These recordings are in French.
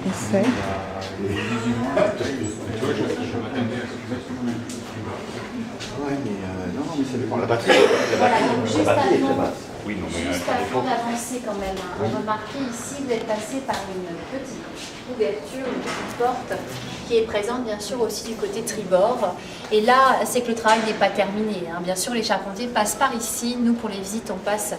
Essaye. Ouais, mais non, mais ça dépend. La batterie Juste avant, Oui, non, mais juste avant d'avancer quand même, remarquez ici, vous êtes passé par une petite ouverture, une petite porte qui est présente bien sûr aussi du côté tribord. Et là, c'est que le travail n'est pas terminé. Bien sûr, les charpentiers passent par ici. Nous, pour les visites, on passe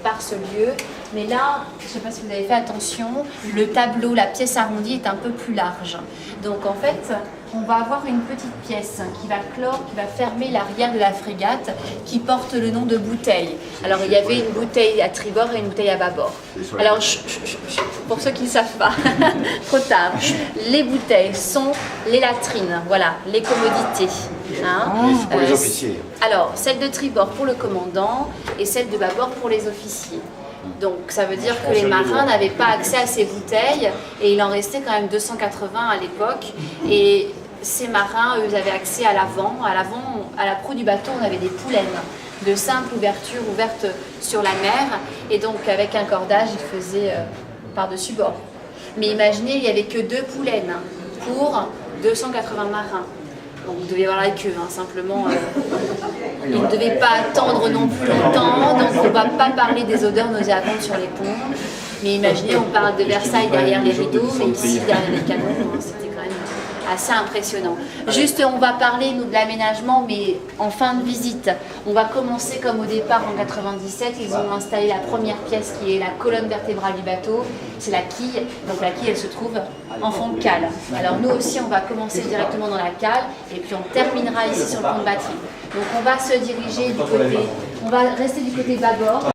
par ce lieu. Mais là, je ne sais pas si vous avez fait attention, le tableau, la pièce arrondie est un peu plus large. Donc en fait, on va avoir une petite pièce qui va clore, qui va fermer l'arrière de la frégate, qui porte le nom de bouteille. Alors il y avait une bouteille à tribord et une bouteille à bâbord. Alors pour ceux qui ne savent pas, trop tard, les bouteilles sont les latrines, voilà, les commodités. pour les officiers. Alors, celle de tribord pour le commandant et celle de bâbord pour les officiers. Donc, ça veut dire que les marins n'avaient pas accès à ces bouteilles et il en restait quand même 280 à l'époque. Et ces marins, eux, avaient accès à l'avant. À la proue du bateau, on avait des poulaines de simple ouverture ouvertes sur la mer. Et donc, avec un cordage, ils faisaient par-dessus bord. Mais imaginez, il n'y avait que 2 poulaines pour 280 marins. Donc vous deviez avoir la queue, simplement. Ils ne devaient pas attendre non plus longtemps, donc on ne va pas parler des odeurs nauséabondes sur les ponts. Mais imaginez, on parle de Versailles derrière les rideaux, mais ici, derrière les canons, c'était quand même assez impressionnant. Juste, on va parler, nous, de l'aménagement, mais en fin de visite. On va commencer comme au départ en 97. Ils ont installé la première pièce qui est la colonne vertébrale du bateau. C'est la quille. Donc la quille, elle se trouve en fond de cale. Alors nous aussi, on va commencer directement dans la cale et puis on terminera ici sur le pont de batterie. Donc on va se diriger du côté, on va rester du côté bâbord.